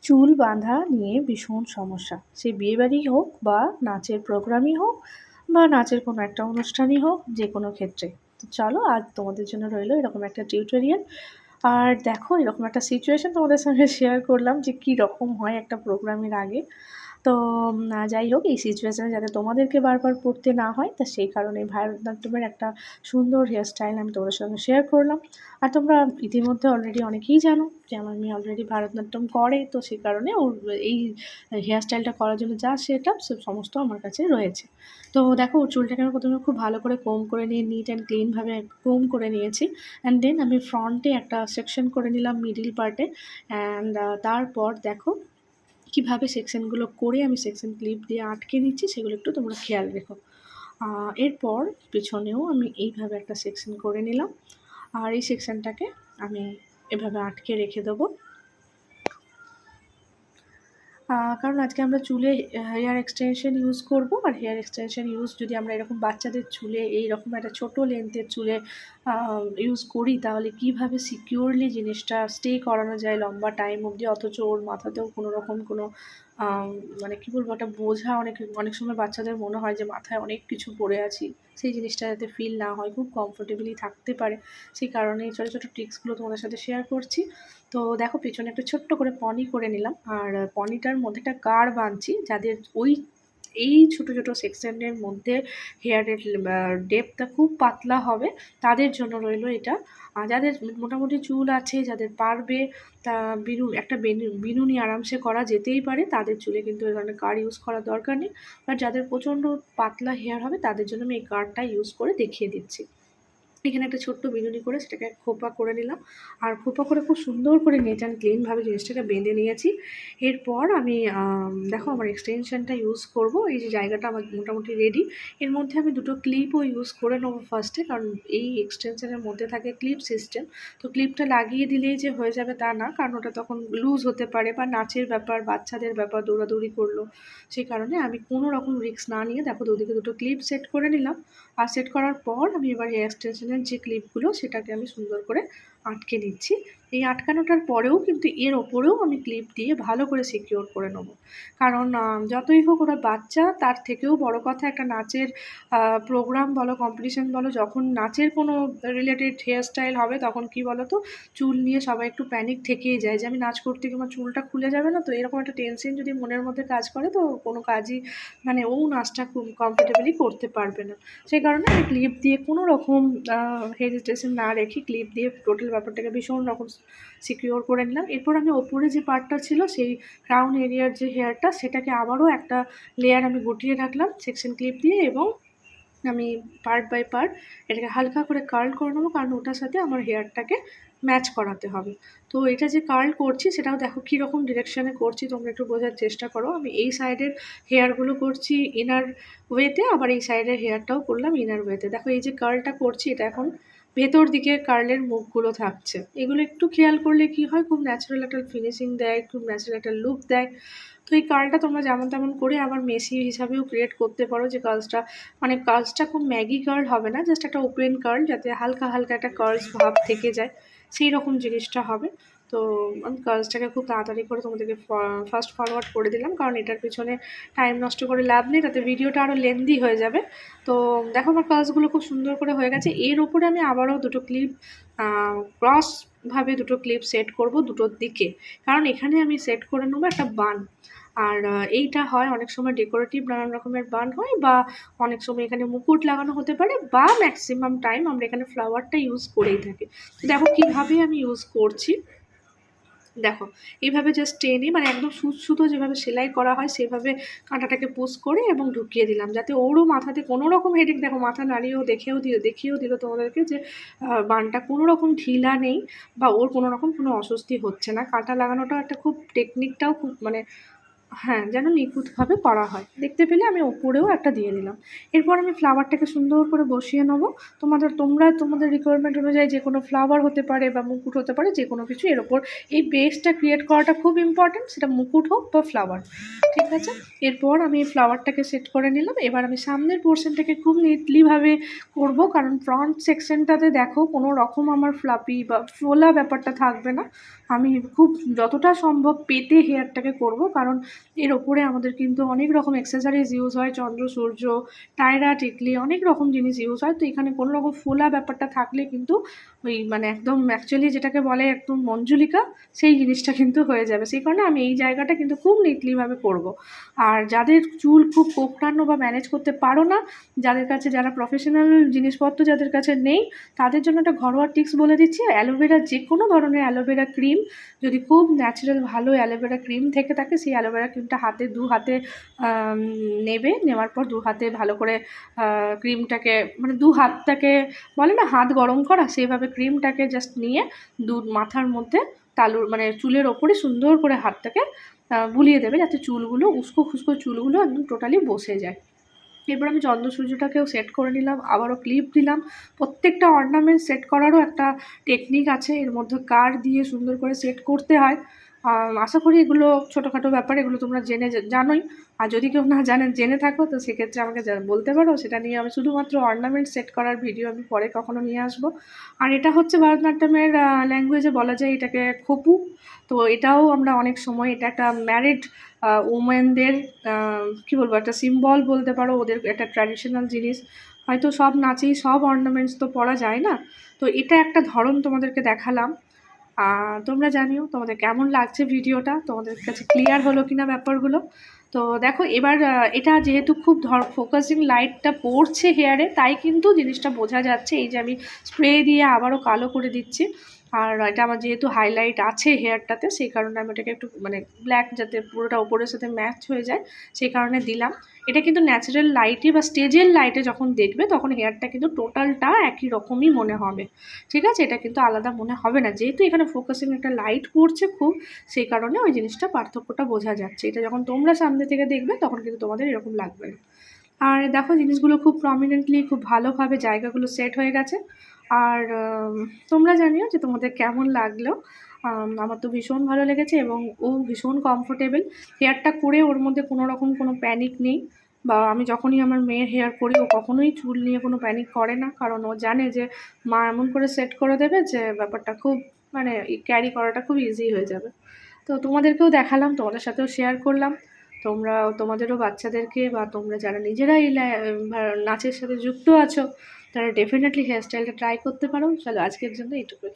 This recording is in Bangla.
চুল বাঁধা নিয়ে ভীষণ সমস্যা। সে বিয়েবাড়িই হোক বা নাচের প্রোগ্রামই হোক বা নাচের কোনো একটা অনুষ্ঠানই হোক, যেকোনো ক্ষেত্রে। তো চলো আজ তোমাদের জন্য রইলো এরকম একটা টিউটোরিয়াল। আর দেখো এরকম একটা সিচুয়েশন তোমাদের সঙ্গে শেয়ার করলাম যে কী রকম হয় একটা প্রোগ্রামের আগে। তো যাই হোক এই সিচুয়েশানে যাতে তোমাদেরকে বারবার পড়তে না হয়, তা সেই কারণে ভারতনাট্যমের একটা সুন্দর হেয়ার স্টাইল আমি তোমাদের সঙ্গে শেয়ার করলাম। আর তোমরা ইতিমধ্যে অলরেডি অনেকেই জানো যে আমার মেয়ে অলরেডি ভারতনাট্যম করে, তো সেই কারণে ওর এই হেয়ার স্টাইলটা করার জন্য যা সেটআপ সমস্ত আমার কাছে রয়েছে। তো দেখো ওর চুলটাকে আমি প্রথমে খুব ভালো করে কোম্ব করে নিয়ে নিট অ্যান্ড ক্লিনভাবে কোম্ব করে নিয়েছি। অ্যান্ড দেন আমি ফ্রন্টে একটা সেকশন করে নিলাম মিডল পার্টে। অ্যান্ড তারপর দেখো কীভাবে সেকশনগুলো করে আমি সেকশন ক্লিপ দিয়ে আটকে নিচ্ছি সেগুলো একটু তোমরা খেয়াল রেখো। এরপর পেছনেও আমি এইভাবে একটা সেকশন করে নিলাম। আর এই সেকশনটাকে আমি এভাবে আটকে রেখে দেবো। কারণ আজকে আমরা চুলে হেয়ার এক্সটেনশন ইউজ করব। আর হেয়ার এক্সটেনশন ইউজ যদি আমরা এরকম বাচ্চাদের চুলে এইরকম একটা ছোটো লেন্থের চুলে ইউজ করি, তাহলে কীভাবে সিকিউরলি জিনিসটা স্টে করানো যায় লম্বা টাইম অবধি, অথচ ওর মাথাতেও কোনো রকম কোনো মানে কী বলবো, একটা বোঝা অনেক অনেক সময় বাচ্চাদের মনে হয় যে মাথায় অনেক কিছু পরে আছি, সেই জিনিসটা যাতে ফিল না হয়, খুব কমফোর্টেবলি থাকতে পারে, সেই কারণেই ছোটো ছোটো ট্রিক্সগুলো তোমাদের সাথে শেয়ার করছি। তো দেখো পেছনে একটা ছোট্ট করে পনি করে নিলাম। আর পনিটার মধ্যে একটা গাঢ় বাঁধছি, যাদের এই ছোটো ছোটো সেকশনের মধ্যে হেয়ারের ডেপথটা খুব পাতলা হবে, তাদের জন্য রইলো এটা। আর যাদের মোটামুটি চুল আছে, যাদের পারবে, তা একটা বিনুনি আরামসে করা যেতেই পারে, তাদের চুলে কিন্তু এই ধরনের গাঢ় ইউজ করার দরকার নেই। বাট যাদের প্রচণ্ড পাতলা হেয়ার হবে তাদের জন্য আমি এই গাঢ়টা ইউজ করে দেখিয়ে দিচ্ছি। এখানে একটা ছোট্ট বিনুনি করে সেটাকে খোপা করে নিলাম। আর খোপা করে খুব সুন্দর করে নিট অ্যান্ড ক্লিনভাবে জিনিসটাকে বেঁধে নিয়েছি। এরপর আমি দেখো আমার এক্সটেনশনটা ইউজ করব। এই যে জায়গাটা আমার মোটামুটি রেডি। এর মধ্যে আমি দুটো ক্লিপও ইউজ করে নেবো ফার্স্টে, কারণ এই এক্সটেনশনের মধ্যে থাকে ক্লিপ সিস্টেম। তো ক্লিপটা লাগিয়ে দিলেই যে হয়ে যাবে তা না, কারণ ওটা তখন লুজ হতে পারে, বা নাচের ব্যাপার, বাচ্চাদের ব্যাপার, দৌড়াদৌড়ি করলো, সেই কারণে আমি কোনো রকম রিস্ক না নিয়ে দেখো দুদিকে দুটো ক্লিপ সেট করে নিলাম। আর সেট করার পর আমি এবার হেয়ার এক্সটেনশনের যে ক্লিপগুলো সেটাকে আমি সুন্দর করে আটকে নিচ্ছি। এই আটকানোটার পরেও কিন্তু এর ওপরেও আমি ক্লিপ দিয়ে ভালো করে সিকিউর করে নেবো, কারণ যতই হোক ওরা বাচ্চা, তার থেকেও বড় কথা একটা নাচের প্রোগ্রাম বলো, কম্পিটিশান বলো, যখন নাচের কোনো রিলেটেড হেয়ার স্টাইল হবে, তখন কি বলো তো, চুল নিয়ে সবাই একটু প্যানিক থেকেই যায় যে আমি নাচ করতে গিয়ে আমার চুলটা খুলে যাবে না, তো এরকম একটা টেনশন যদি মনের মধ্যে কাজ করে, তো কোনো কাজই মানে ও নাচটা খুব কমফোর্টেবলি করতে পারবে না। সেই কারণে আমি ক্লিপ দিয়ে কোনো রকম হেজিটেশন না রেখে ক্লিপ দিয়ে টোটাল ব্যাপারটাকে ভীষণ রকম সিকিউর করে নিলাম। এরপর আমি ওপরে যে পার্টটা ছিল, সেই ক্রাউন এরিয়ার যে হেয়ারটা, সেটাকে আবারও একটা লেয়ার আমি গুটিয়ে রাখলাম সেকশন ক্লিপ দিয়ে, এবং আমি পার্ট বাই পার্ট এটাকে হালকা করে কার্ল করে নেবো, কারণ ওটার সাথে আমার হেয়ারটাকে ম্যাচ করাতে হবে। তো এটা যে কার্ল করছি সেটাও দেখো কীরকম ডিরেকশানে করছি, তোমরা একটু বোঝার চেষ্টা করো। আমি এই সাইডের হেয়ারগুলো করছি ইনার ওয়েতে, আবার এই সাইডের হেয়ারটাও করলাম ইনার ওয়েতে। দেখো এই যে কার্লটা করছি, এটা এখন ভেতর দিকে কার্লের মুখগুলো থাকছে। এগুলো একটু খেয়াল করলে কি হয়, খুব ন্যাচারাল একটা ফিনিশিং দেয়, খুব ন্যাচারাল একটা লুক দেয়। তো এই কার্লটা তোমরা যেমন তেমন করে আবার মেসি হিসাবেও ক্রিয়েট করতে পারো, যে কার্লসটা মানে কার্লসটা খুব ম্যাগি কার্ল হবে না, জাস্ট একটা ওপেন কার্ল, যাতে হালকা হালকা একটা কার্লস ভাব থেকে যায়, সেই রকম জিনিসটা হবে। তো আমি কার্লসটাকে খুব তাড়াতাড়ি করে তোমাদেরকে ফাস্ট ফরওয়ার্ড করে দিলাম, কারণ এটার পিছনে টাইম নষ্ট করে লাভ নেই, তাতে ভিডিওটা আরও লেন্দি হয়ে যাবে। তো দেখো আমার কার্লসগুলো খুব সুন্দর করে হয়ে গেছে। এর উপরে আমি আবারও দুটো ক্লিপ ক্রসভাবে দুটো ক্লিপ সেট করব দুটোর দিকে, কারণ এখানে আমি সেট করে নেবো একটা বান। আর এইটা হয় অনেক সময় ডেকোরেটিভ নানান রকমের বান হয়, বা অনেক সময় এখানে মুকুট লাগানো হতে পারে, বা ম্যাক্সিমাম টাইম আমরা এখানে ফ্লাওয়ারটা ইউজ করেই থাকি। দেখো কীভাবে আমি ইউজ করছি, দেখো এইভাবে জাস্ট টেনে, মানে একদম সুতো যেভাবে সেলাই করা হয় সেভাবে কাঁটাটাকে পুশ করে এবং ঢুকিয়ে দিলাম, যাতে ওরও মাথাতে কোনো রকম হেডেক, দেখো মাথা নাড়িয়েও দেখিয়েও দিল তোমাদেরকে যে বানটা কোনো রকম ঢিলা নেই, বা ওর কোনো রকম কোনো অস্বস্তি হচ্ছে না। কাঁটা লাগানোটাও একটা খুব টেকনিকটাও খুব মানে হ্যাঁ, যেন নিখুঁতভাবে করা হয়। দেখতে পেলে আমি ওপরেও একটা দিয়ে দিলাম। এরপর আমি ফ্লাওয়ারটাকে সুন্দর করে বসিয়ে নেবো। তোমরা তোমাদের রিকোয়ারমেন্ট অনুযায়ী যেকোনো ফ্লাওয়ার হতে পারে বা মুকুট হতে পারে, যেকোনো কিছু এর ওপর এই বেসটা ক্রিয়েট করাটা খুব ইম্পর্টেন্ট, সেটা মুকুট হোক বা ফ্লাওয়ার। ঠিক আছে? এরপর আমি ফ্লাওয়ারটাকে সেট করে নিলাম। এবার আমি সামনের পোরশনটাকে খুব নিটলিভাবে করবো, কারণ ফ্রন্ট সেকশনটাতে দেখো কোনো রকম আমার ফ্লাপি বা ফোলা ব্যাপারটা থাকবে না। আমি খুব যতটা সম্ভব পেতে হেয়ারটাকে করবো, কারণ এর ওপরে আমাদের কিন্তু অনেক রকম অ্যাক্সেসরিজ ইউজ হয়, চন্দ্র, সূর্য, টায়রা, টিকলি অনেক রকম জিনিস ইউজ হয়। তো এখানে কোনো রকম ফোলা ব্যাপারটা থাকলে কিন্তু ওই মানে একদম অ্যাকচুয়ালি যেটাকে বলে একদম মঞ্জুলিকা, সেই জিনিসটা কিন্তু হয়ে যাবে। সেই কারণে আমি এই জায়গাটা কিন্তু খুব নিটলিভাবে করব। আর যাদের চুল খুব কোঁকড়ানো বা ম্যানেজ করতে পারো না, যাদের কাছে, যারা প্রফেশনাল জিনিসপত্র যাদের কাছে নেই, তাদের জন্য একটা ঘরোয়া টিপস বলে দিচ্ছি। অ্যালোভেরা, যে কোনো ধরনের অ্যালোভেরা ক্রিম, যদি খুব ন্যাচারাল ভালো অ্যালোভেরা ক্রিম থেকে থাকে, সেই অ্যালোভেরা ক্রিমটা দু হাতে নেবে। নেওয়ার পর দু হাতে ভালো করে ক্রিমটাকে মানে দু হাতটাকে বলে না হাত গরম করা, সেইভাবে ক্রিমটাকে জাস্ট নিয়ে মাথার মধ্যে তালুর মানে চুলের ওপরে সুন্দর করে হাতটাকে বুলিয়ে দেবে, যাতে চুলগুলো উস্কো খুস্কো চুলগুলো একদম টোটালি বসে যায়। এরপর আমি চন্দ্রসূর্যটাকেও সেট করে নিলাম, আবারও ক্লিপ দিলাম। প্রত্যেকটা অর্নামেন্ট সেট করারও একটা টেকনিক আছে, এর মধ্যে কার দিয়ে সুন্দর করে সেট করতে হয়। আশা করি এগুলো ছোটোখাটো ব্যাপার, এগুলো তোমরা জানোই। আর যদি কেউ না জানেন, জেনে থাকো, তো সেক্ষেত্রে আমাকে বলতে পারো, সেটা নিয়ে আমি শুধুমাত্র অর্নামেন্ট সেট করার ভিডিও আমি পরে কখনো নিয়ে আসবো। আর এটা হচ্ছে ভারতনাট্যমের ল্যাঙ্গুয়েজে বলা যায় এটাকে খোপু। তো এটাও আমরা অনেক সময়, এটা একটা ম্যারিড ওমেনদের কী বলবো, একটা সিম্বল বলতে পারো, ওদের একটা ট্র্যাডিশনাল জিনিস। হয়তো সব নাচেই সব অর্নামেন্টস তো পরা যায় না, তো এটা একটা ধরন তোমাদেরকে দেখালাম। তোমরা জানিও তোমাদের কেমন লাগছে ভিডিওটা, তোমাদের কাছে ক্লিয়ার হলো কিনা ব্যাপারগুলো। তো দেখো এবার এটা যেহেতু খুব ফোকাসিং লাইটটা পড়ছে হেয়ারে, তাই কিন্তু জিনিসটা বোঝা যাচ্ছে। এই যে আমি স্প্রে দিয়ে আবারও কালো করে দিচ্ছি, আর এটা আমার যেহেতু হাইলাইট আছে হেয়ারটাতে, সেই কারণে আমি ওটাকে একটু মানে ব্ল্যাক, যাতে পুরোটা ওপরের সাথে ম্যাচ হয়ে যায়, সেই কারণে দিলাম। এটা কিন্তু ন্যাচারাল লাইটে বা স্টেজের লাইটে যখন দেখবে, তখন হেয়ারটা কিন্তু টোটালটা একই রকমই মনে হবে। ঠিক আছে? এটা কিন্তু আলাদা মনে হবে না, যেহেতু এখানে ফোকাসিং একটা লাইট পড়ছে খুব, সেই কারণে ওই জিনিসটা পার্থক্যটা বোঝা যাচ্ছে। এটা যখন তোমরা সামনে থেকে দেখবে, তখন কিন্তু তোমাদের এরকম লাগবে না। আর দেখো জিনিসগুলো খুব প্রমিনেন্টলি, খুব ভালোভাবে জায়গাগুলো সেট হয়ে গেছে। আর তোমরা জানিও যে তোমাদের কেমন লাগলো। আমার তো ভীষণ ভালো লেগেছে, এবং ও ভীষণ কমফোর্টেবল। হেয়ারটা করে ওর মধ্যে কোনো রকম কোনো প্যানিক নেই, বা আমি যখনই আমার মেয়ের হেয়ার করি, ও কখনোই চুল নিয়ে কোনো প্যানিক করে না, কারণ ও জানে যে মা এমন করে সেট করে দেবে যে ব্যাপারটা খুব মানে ক্যারি করাটা খুব ইজি হয়ে যাবে। তো তোমাদেরকেও দেখালাম, তোমাদের সাথেও শেয়ার করলাম। তোমরা তোমাদেরও বাচ্চাদেরকে, বা তোমরা যারা নিজেরা এই নাচের সাথে যুক্ত আছো, তারা ডেফিনেটলি হেয়ার স্টাইলটা ট্রাই করতে পারো। চলো আজকের জন্য এইটুকুই।